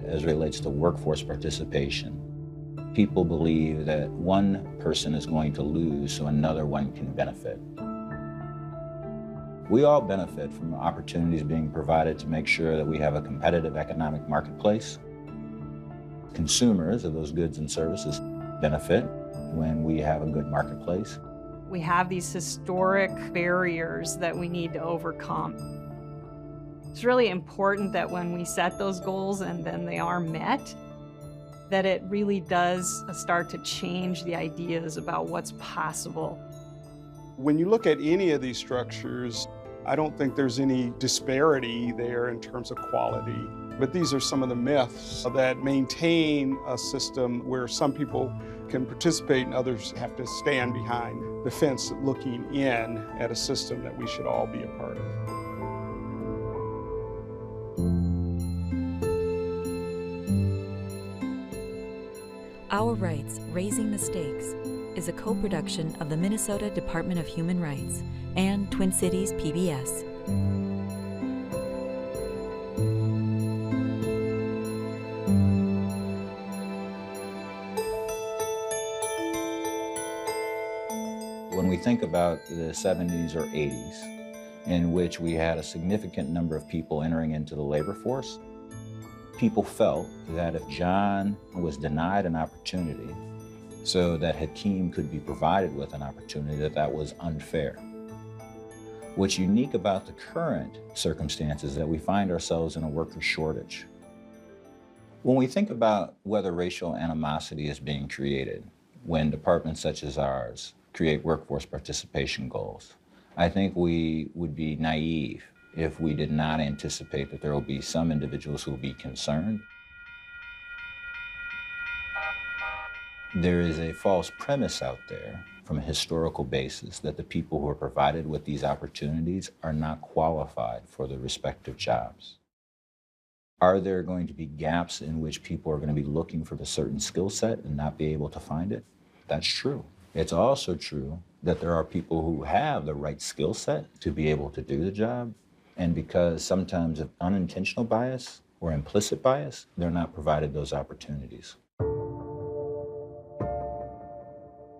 as it relates to workforce participation. People believe that one person is going to lose so another one can benefit. We all benefit from opportunities being provided to make sure that we have a competitive economic marketplace. Consumers of those goods and services benefit when we have a good marketplace. We have these historic barriers that we need to overcome. It's really important that when we set those goals and then they are met, that it really does start to change the ideas about what's possible. When you look at any of these structures, I don't think there's any disparity there in terms of quality. But these are some of the myths that maintain a system where some people can participate and others have to stand behind the fence looking in at a system that we should all be a part of. Our Rights, Raising the Stakes is a co-production of the Minnesota Department of Human Rights and Twin Cities PBS. When we think about the 70s or 80s, in which we had a significant number of people entering into the labor force, people felt that if John was denied an opportunity so that Hakeem could be provided with an opportunity, that was unfair. What's unique about the current circumstances is that we find ourselves in a worker shortage. When we think about whether racial animosity is being created when departments such as ours create workforce participation goals, I think we would be naive if we did not anticipate that there will be some individuals who will be concerned. There is a false premise out there from a historical basis that the people who are provided with these opportunities are not qualified for their respective jobs. Are there going to be gaps in which people are going to be looking for a certain skill set and not be able to find it? That's true. It's also true that there are people who have the right skill set to be able to do the job, and because sometimes of unintentional bias or implicit bias, they're not provided those opportunities.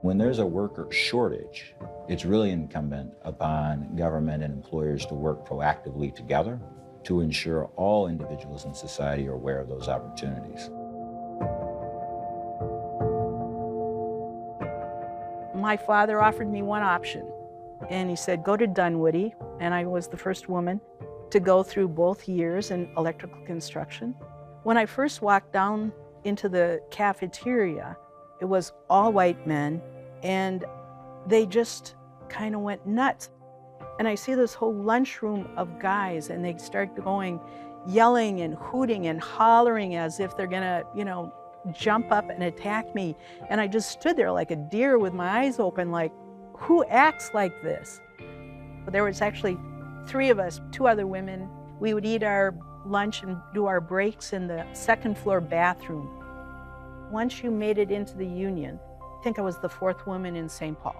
When there's a worker shortage, it's really incumbent upon government and employers to work proactively together to ensure all individuals in society are aware of those opportunities. My father offered me one option, and he said, go to Dunwoody, and I was the first woman to go through both years in electrical construction. When I first walked down into the cafeteria, it was all white men, and they just kind of went nuts. And I see this whole lunchroom of guys, and they start going, yelling and hooting and hollering as if they're gonna, jump up and attack me. And I just stood there like a deer with my eyes open, like, who acts like this? There was actually 3 of us, 2 other women. We would eat our lunch and do our breaks in the second floor bathroom. Once you made it into the union, I think I was the 4th woman in St. Paul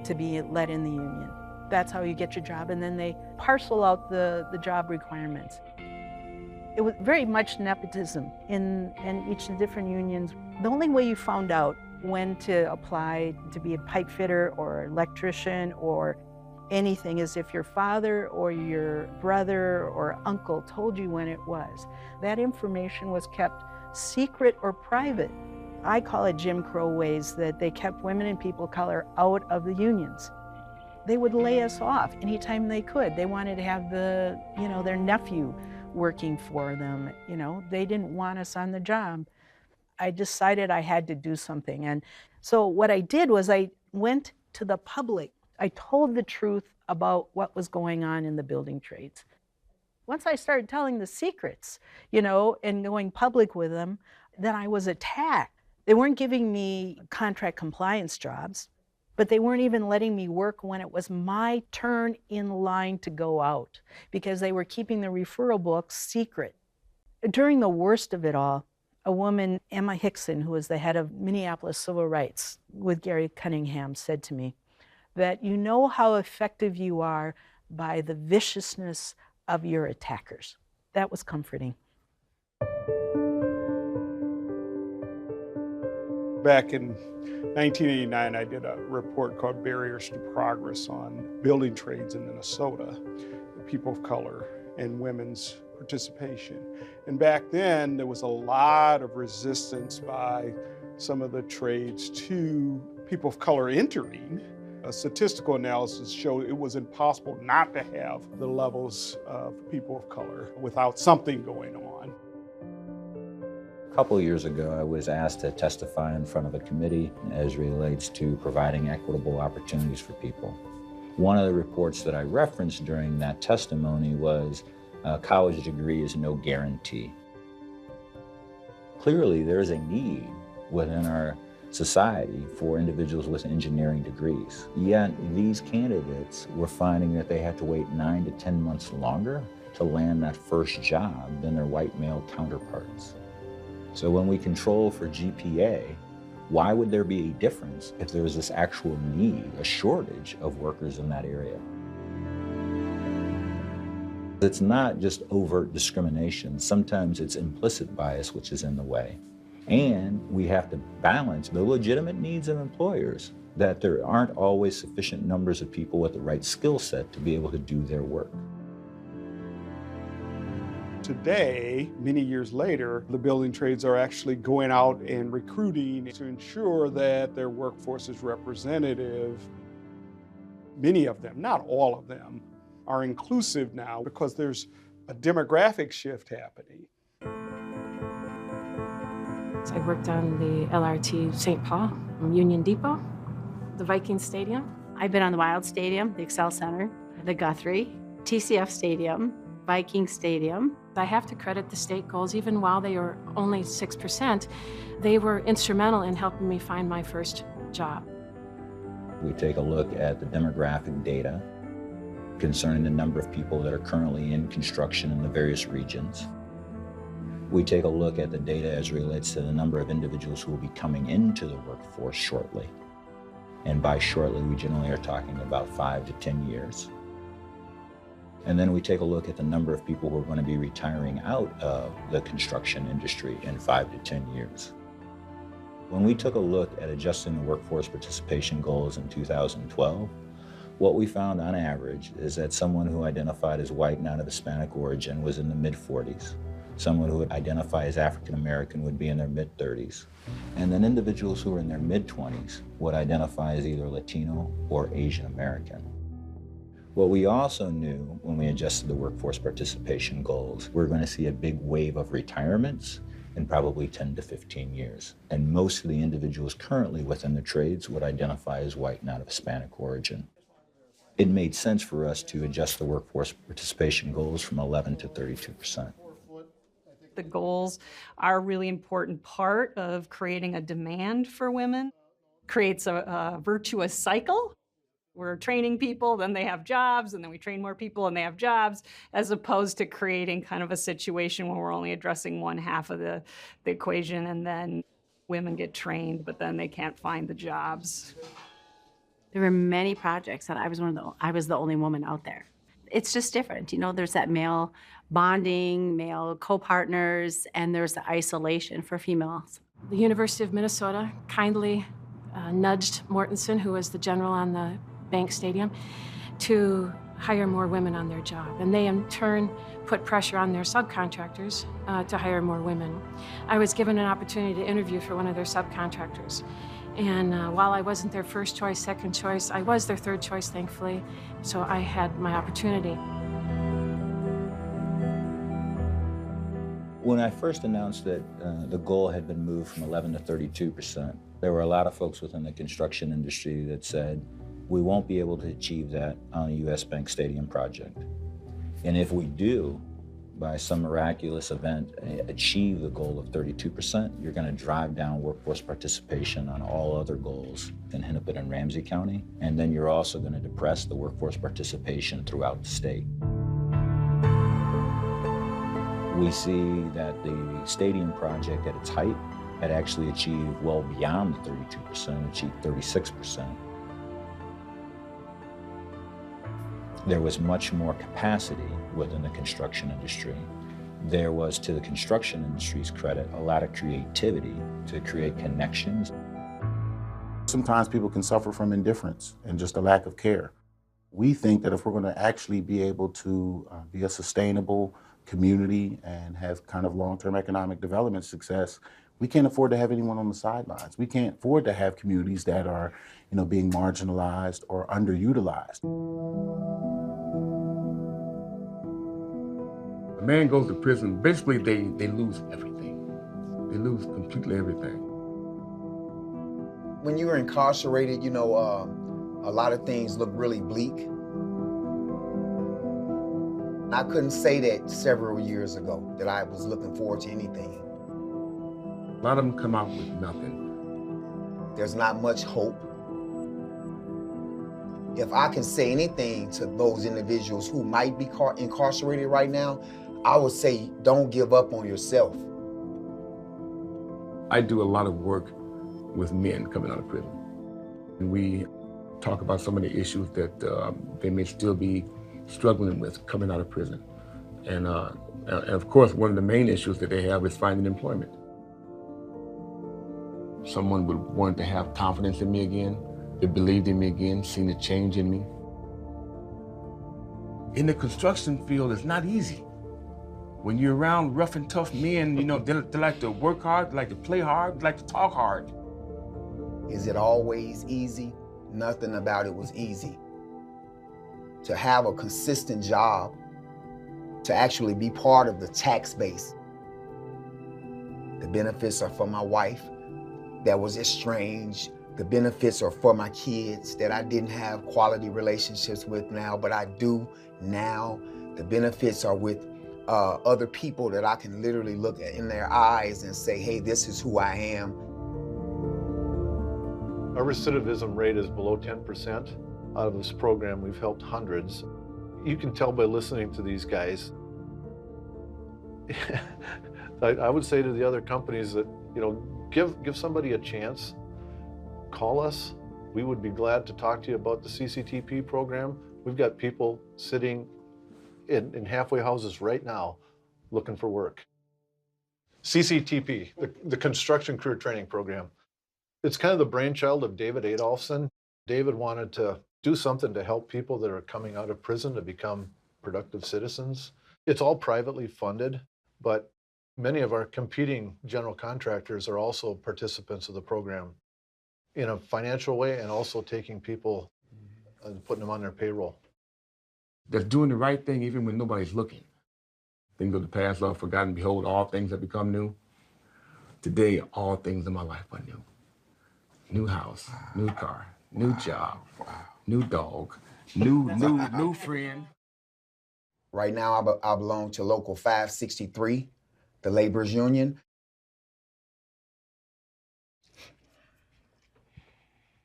to be let in the union. That's how you get your job, and then they parcel out the job requirements. It was very much nepotism in each of the different unions. The only way you found out when to apply to be a pipe fitter or electrician or anything is if your father or your brother or uncle told you when it was. That information was kept secret or private. I call it Jim Crow ways, that they kept women and people of color out of the unions. They would lay us off anytime they could. They wanted to have their nephew working for them. They didn't want us on the job. I decided I had to do something. And so what I did was I went to the public. I told the truth about what was going on in the building trades. Once I started telling the secrets, and going public with them, then I was attacked. They weren't giving me contract compliance jobs, but they weren't even letting me work when it was my turn in line to go out because they were keeping the referral books secret. During the worst of it all, a woman, Emma Hickson, who was the head of Minneapolis Civil Rights with Gary Cunningham, said to me that you know how effective you are by the viciousness of your attackers. That was comforting. Back in 1989, I did a report called Barriers to Progress on building trades in Minnesota, people of color and women's participation. And back then, there was a lot of resistance by some of the trades to people of color entering. A statistical analysis showed it was impossible not to have the levels of people of color without something going on. A couple of years ago, I was asked to testify in front of a committee as relates to providing equitable opportunities for people. One of the reports that I referenced during that testimony was a college degree is no guarantee. Clearly, there is a need within our society for individuals with engineering degrees. Yet these candidates were finding that they had to wait 9 to 10 months longer to land that first job than their white male counterparts. So when we control for GPA, why would there be a difference if there was this actual need, a shortage of workers in that area? It's not just overt discrimination. Sometimes it's implicit bias which is in the way. And we have to balance the legitimate needs of employers, that there aren't always sufficient numbers of people with the right skill set to be able to do their work. Today, many years later, the building trades are actually going out and recruiting to ensure that their workforce is representative. Many of them, not all of them, are inclusive now because there's a demographic shift happening. I worked on the LRT St. Paul, Union Depot, the Viking Stadium. I've been on the Wild Stadium, the Excel Center, the Guthrie, TCF Stadium, Viking Stadium. I have to credit the state goals, even while they were only 6%, they were instrumental in helping me find my first job. We take a look at the demographic data concerning the number of people that are currently in construction in the various regions. We take a look at the data as it relates to the number of individuals who will be coming into the workforce shortly. And by shortly, we generally are talking about 5 to 10 years. And then we take a look at the number of people who are going to be retiring out of the construction industry in 5 to 10 years. When we took a look at adjusting the workforce participation goals in 2012, what we found on average is that someone who identified as white, not of Hispanic origin, was in the mid-40s. Someone who would identify as African American would be in their mid-30s. And then individuals who are in their mid-20s would identify as either Latino or Asian American. What we also knew when we adjusted the workforce participation goals, we're going to see a big wave of retirements in probably 10 to 15 years. And most of the individuals currently within the trades would identify as white, not of Hispanic origin. It made sense for us to adjust the workforce participation goals from 11 to 32%. The goals are a really important part of creating a demand for women. Creates a virtuous cycle. We're training people, then they have jobs, and then we train more people and they have jobs, as opposed to creating kind of a situation where we're only addressing one half of the equation, and then women get trained, but then they can't find the jobs. There were many projects that I was the only woman out there. It's just different, you know, there's that male bonding, male co-partners, and there's the isolation for females. The University of Minnesota kindly nudged Mortensen, who was the general on the Bank Stadium, to hire more women on their job. And they in turn put pressure on their subcontractors to hire more women. I was given an opportunity to interview for one of their subcontractors. And while I wasn't their first choice, second choice, I was their third choice, thankfully. So I had my opportunity. When I first announced that the goal had been moved from 11 to 32%, there were a lot of folks within the construction industry that said, we won't be able to achieve that on a US Bank Stadium project. And if we do, by some miraculous event, achieve the goal of 32%, you're going to drive down workforce participation on all other goals in Hennepin and Ramsey County. And then you're also going to depress the workforce participation throughout the state. We see that the stadium project at its height had actually achieved well beyond the 32%, achieved 36%. There was much more capacity within the construction industry. There was, to the construction industry's credit, a lot of creativity to create connections. Sometimes people can suffer from indifference and just a lack of care. We think that if we're going to actually be able to be a sustainable community and have kind of long-term economic development success, we can't afford to have anyone on the sidelines. We can't afford to have communities that are, being marginalized or underutilized. A man goes to prison, basically they lose everything. They lose completely everything. When you were incarcerated, a lot of things look really bleak. I couldn't say that several years ago, that I was looking forward to anything. A lot of them come out with nothing. There's not much hope. If I can say anything to those individuals who might be incarcerated right now, I would say don't give up on yourself. I do a lot of work with men coming out of prison. And we talk about some of the issues that they may still be struggling with coming out of prison. And of course, one of the main issues that they have is finding employment. Someone would want to have confidence in me again, they believed in me again, seen a change in me. In the construction field, it's not easy. When you're around rough and tough men, they like to work hard, they like to play hard, they like to talk hard. Is it always easy? Nothing about it was easy. To have a consistent job, to actually be part of the tax base. The benefits are for my wife that was estranged. The benefits are for my kids that I didn't have quality relationships with now, but I do now. The benefits are with other people that I can literally look in their eyes and say, hey, this is who I am. Our recidivism rate is below 10%. Out of this program, we've helped hundreds. You can tell by listening to these guys. I would say to the other companies that, give somebody a chance. Call us. We would be glad to talk to you about the CCTP program. We've got people sitting in halfway houses right now looking for work. CCTP, the Construction Career Training Program. It's kind of the brainchild of David Adolphson. David wanted to do something to help people that are coming out of prison to become productive citizens. It's all privately funded, but many of our competing general contractors are also participants of the program in a financial way and also taking people and putting them on their payroll. That's doing the right thing even when nobody's looking. Things of the past are forgotten. Behold, all things have become new. Today, all things in my life are new. New house, new car, new job, new dog, new friend. Right now, I belong to Local 563, the laborers union.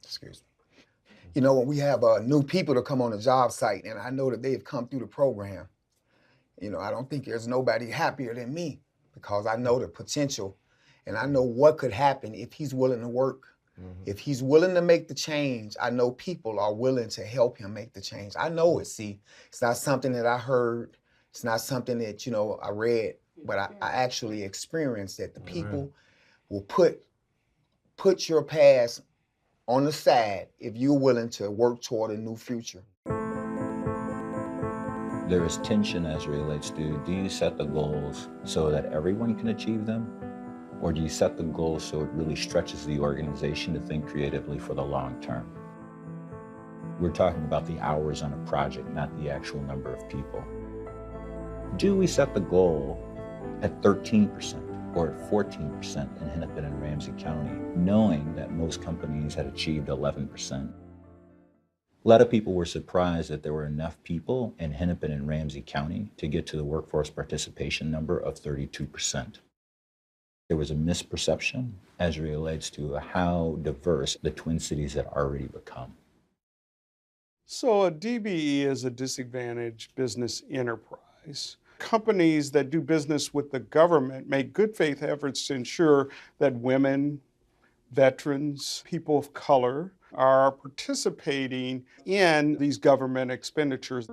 Excuse me. When we have new people to come on the job site, and I know that they've come through the program, I don't think there's nobody happier than me because I know the potential and I know what could happen if he's willing to work. Mm-hmm. If he's willing to make the change, I know people are willing to help him make the change. I know it, see. It's not something that I heard. It's not something that, I read, but I actually experienced that the people will put your past on the side if you're willing to work toward a new future. There is tension as it relates to, do you set the goals so that everyone can achieve them? Or do you set the goals so it really stretches the organization to think creatively for the long term? We're talking about the hours on a project, not the actual number of people. Do we set the goal at 13% or at 14% in Hennepin and Ramsey County, knowing that most companies had achieved 11%? A lot of people were surprised that there were enough people in Hennepin and Ramsey County to get to the workforce participation number of 32%. There was a misperception as it relates to how diverse the Twin Cities had already become. So a DBE is a disadvantaged business enterprise. Companies that do business with the government make good faith efforts to ensure that women, veterans, people of color are participating in these government expenditures.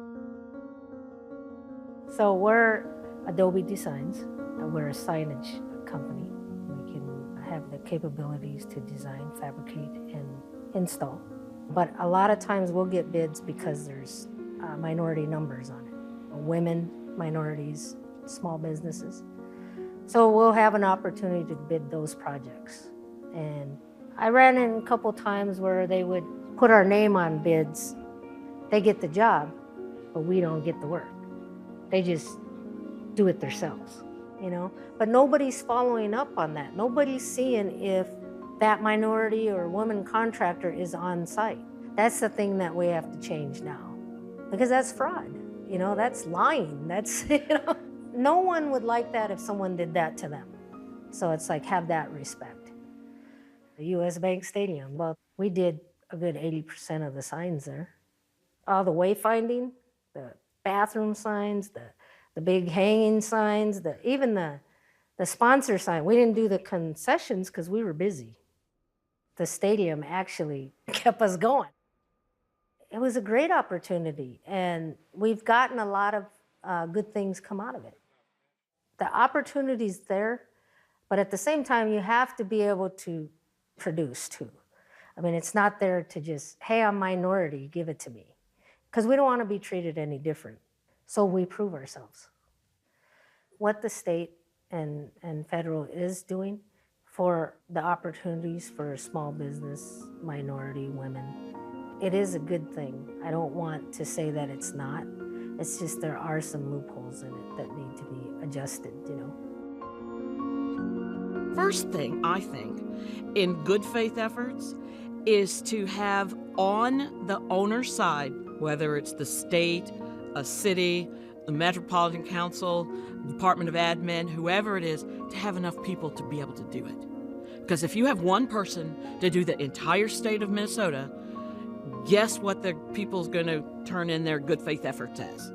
So we're Adobe Designs. We're a signage company. We can have the capabilities to design, fabricate, and install. But a lot of times we'll get bids because there's minority numbers on it. Women, minorities, small businesses. So we'll have an opportunity to bid those projects. And I ran in a couple times where they would put our name on bids. They get the job, but we don't get the work. They just do it themselves, you know? But nobody's following up on that. Nobody's seeing if that minority or woman contractor is on site. That's the thing that we have to change now, because that's fraud, you know, that's lying, that's, you know. No one would like that if someone did that to them. So it's like, have that respect. The US Bank Stadium, well, we did a good 80% of the signs there. All the wayfinding, the bathroom signs, the big hanging signs, even the sponsor sign. We didn't do the concessions because we were busy. The stadium actually kept us going. It was a great opportunity, and we've gotten a lot of good things come out of it. The opportunity's there, but at the same time, you have to be able to produce too. I mean, it's not there to just, hey, I'm minority, give it to me. Because we don't want to be treated any different. So we prove ourselves. What the state and federal is doing for the opportunities for small business, minority women, it is a good thing. I don't want to say that it's not. It's just there are some loopholes in it that need to be adjusted, you know. First thing, I think, in good faith efforts is to have on the owner's side, whether it's the state, a city, the Metropolitan Council, Department of Admin, whoever it is, to have enough people to be able to do it. Because if you have one person to do the entire state of Minnesota, guess what the people's going to turn in their good faith efforts as?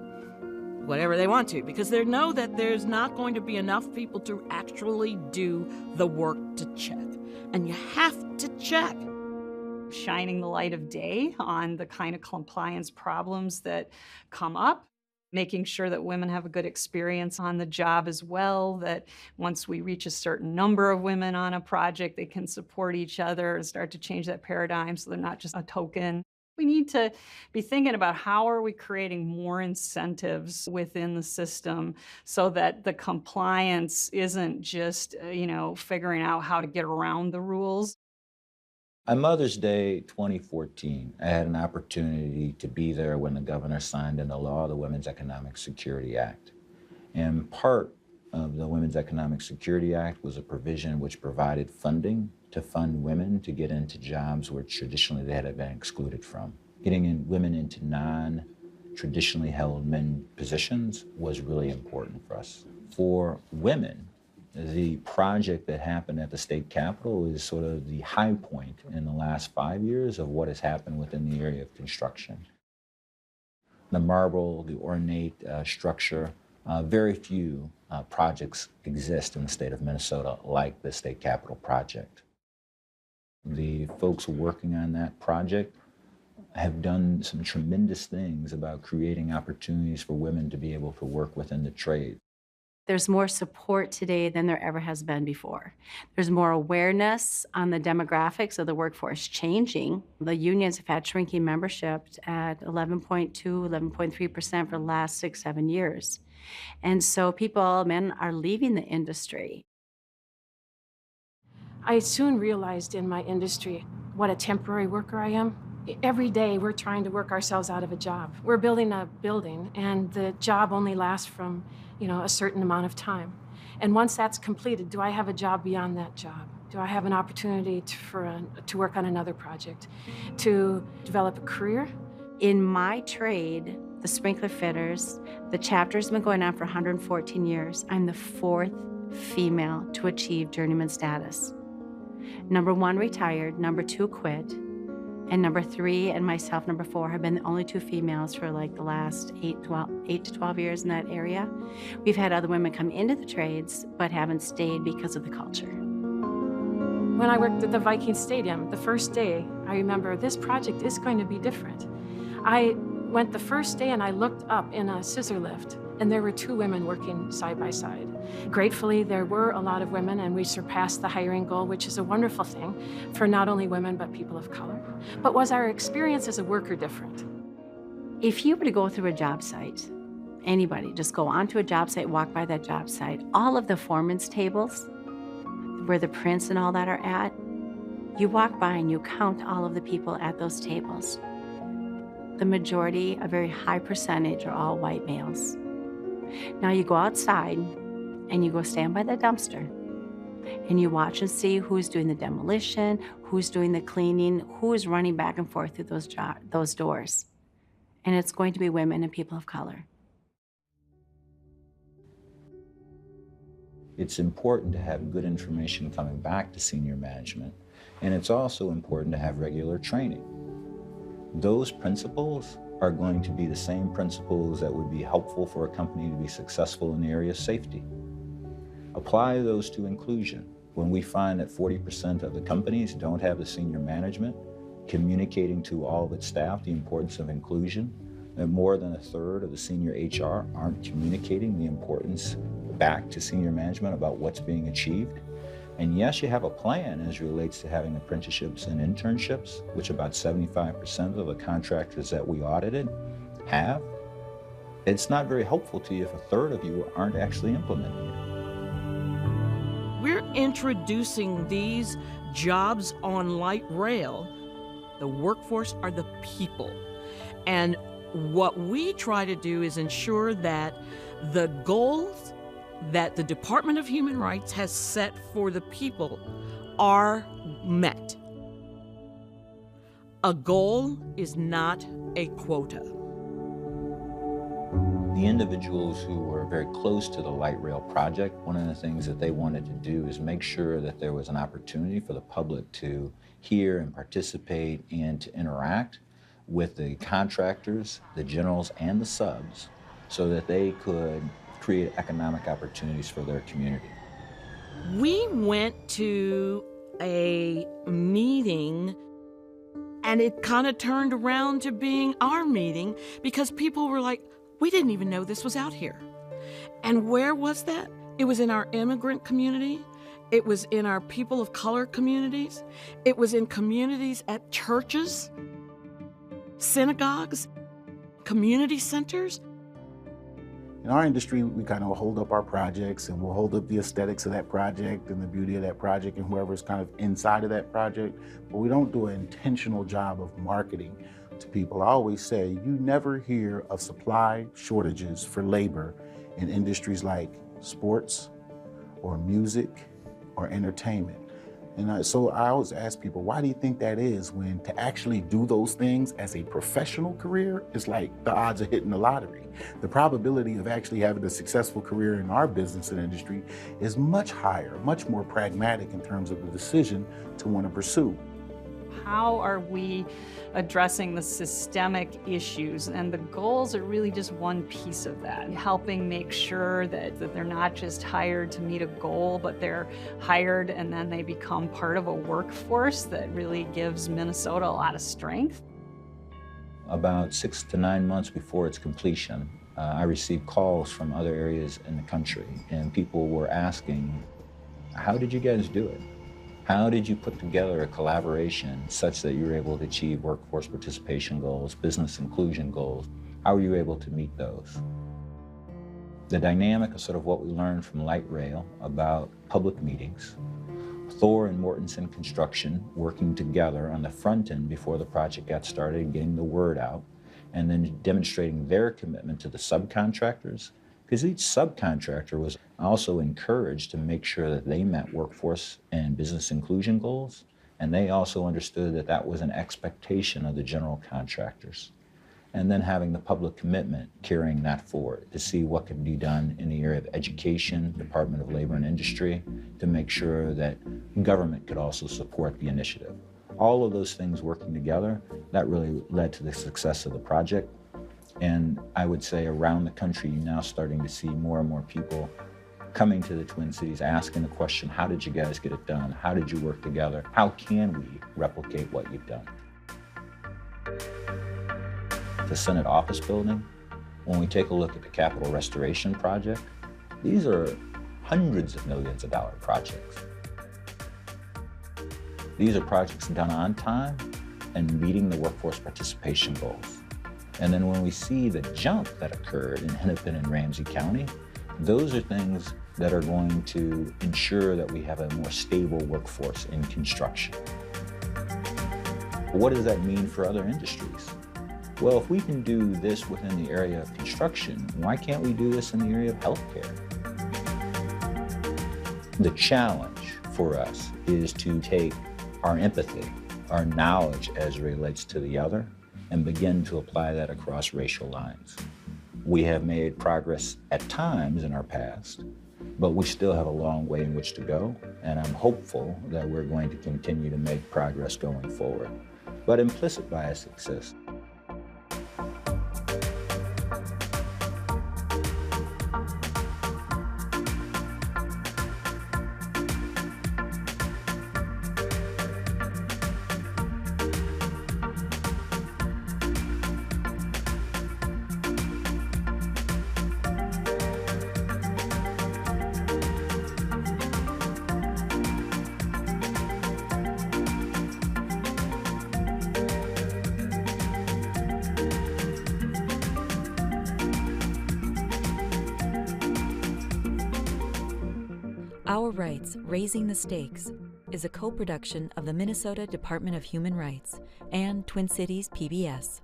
Whatever they want to, because they know that there's not going to be enough people to actually do the work to check. And you have to check. Shining the light of day on the kind of compliance problems that come up, making sure that women have a good experience on the job as well, that once we reach a certain number of women on a project, they can support each other and start to change that paradigm so they're not just a token. We need to be thinking about how are we creating more incentives within the system so that the compliance isn't just, you know, figuring out how to get around the rules. On Mother's Day 2014, I had an opportunity to be there when the governor signed into law the Women's Economic Security Act. And part of the Women's Economic Security Act was a provision which provided funding to fund women to get into jobs where traditionally they had been excluded from. Getting women into non-traditionally held men positions was really important for us. For women, the project that happened at the state capitol is sort of the high point in the last 5 years of what has happened within the area of construction. The marble, the ornate structure, very few projects exist in the state of Minnesota like the state capitol project. The folks working on that project have done some tremendous things about creating opportunities for women to be able to work within the trade. There's more support today than there ever has been before. There's more awareness on the demographics of the workforce changing. The unions have had shrinking membership at 11.2, 11.3% for the last 6-7 years. And so men are leaving the industry. I soon realized in my industry what a temporary worker I am. Every day we're trying to work ourselves out of a job. We're building a building and the job only lasts from, a certain amount of time. And once that's completed, do I have a job beyond that job? Do I have an opportunity to work on another project, to develop a career? In my trade, the sprinkler fitters, the chapter's been going on for 114 years. I'm the 4th female to achieve journeyman status. Number 1 retired, number 2 quit, and number 3 and myself, number 4, have been the only 2 females for like the last 8 to 12 years in that area. We've had other women come into the trades, but haven't stayed because of the culture. When I worked at the Viking Stadium, the first day, I remember this project is going to be different. I went the first day and I looked up in a scissor lift, and there were 2 women working side by side. Gratefully, there were a lot of women, and we surpassed the hiring goal, which is a wonderful thing for not only women, but people of color. But was our experience as a worker different? If you were to go through a job site, anybody, just go onto a job site, walk by that job site, all of the foreman's tables, where the prints and all that are at, you walk by and you count all of the people at those tables. The majority, a very high percentage, are all white males. Now you go outside and you go stand by the dumpster and you watch and see who's doing the demolition, who's doing the cleaning, who is running back and forth through those doors. And it's going to be women and people of color. It's important to have good information coming back to senior management, and it's also important to have regular training. Those principles are going to be the same principles that would be helpful for a company to be successful in the area of safety. Apply those to inclusion. When we find that 40% of the companies don't have the senior management communicating to all of its staff the importance of inclusion, that more than a third of the senior HR aren't communicating the importance back to senior management about what's being achieved. And yes, you have a plan as it relates to having apprenticeships and internships, which about 75% of the contractors that we audited have. It's not very helpful to you if a third of you aren't actually implementing it. We're introducing these jobs on light rail. The workforce are the people. And what we try to do is ensure that the goals that the Department of Human Rights has set for the people are met. A goal is not a quota. The individuals who were very close to the light rail project, one of the things that they wanted to do is make sure that there was an opportunity for the public to hear and participate and to interact with the contractors, the generals, and the subs so that they could create economic opportunities for their community. We went to a meeting and it kind of turned around to being our meeting because people were like, we didn't even know this was out here. And where was that? It was in our immigrant community. It was in our people of color communities. It was in communities at churches, synagogues, community centers. In our industry, we kind of hold up our projects and we'll hold up the aesthetics of that project and the beauty of that project and whoever's kind of inside of that project, but we don't do an intentional job of marketing to people. I always say, you never hear of supply shortages for labor in industries like sports or music or entertainment. And so I always ask people, why do you think that is when to actually do those things as a professional career is like the odds of hitting the lottery? The probability of actually having a successful career in our business and industry is much higher, much more pragmatic in terms of the decision to want to pursue. How are we addressing the systemic issues? And the goals are really just one piece of that, helping make sure that they're not just hired to meet a goal, but they're hired and then they become part of a workforce that really gives Minnesota a lot of strength. About 6 to 9 months before its completion, I received calls from other areas in the country, and people were asking, how did you guys do it? How did you put together a collaboration such that you were able to achieve workforce participation goals, business inclusion goals? How were you able to meet those? The dynamic of sort of what we learned from light rail about public meetings, Thor and Mortensen Construction working together on the front end before the project got started and getting the word out, and then demonstrating their commitment to the subcontractors, because each subcontractor was also encouraged to make sure that they met workforce and business inclusion goals, and they also understood that that was an expectation of the general contractors. And then having the public commitment carrying that forward to see what could be done in the area of education, Department of Labor and Industry, to make sure that government could also support the initiative. All of those things working together, that really led to the success of the project. And I would say around the country, you're now starting to see more and more people coming to the Twin Cities, asking the question, how did you guys get it done? How did you work together? How can we replicate what you've done? The Senate office building, when we take a look at the Capitol Restoration Project, these are hundreds of millions of dollar projects. These are projects done on time and meeting the workforce participation goals. And then when we see the jump that occurred in Hennepin and Ramsey County, those are things that are going to ensure that we have a more stable workforce in construction. What does that mean for other industries? Well, if we can do this within the area of construction, why can't we do this in the area of healthcare? The challenge for us is to take our empathy, our knowledge as it relates to the other, and begin to apply that across racial lines. We have made progress at times in our past, but we still have a long way in which to go, and I'm hopeful that we're going to continue to make progress going forward. But implicit bias exists. Our Rights, Raising the Stakes is a co-production of the Minnesota Department of Human Rights and Twin Cities PBS.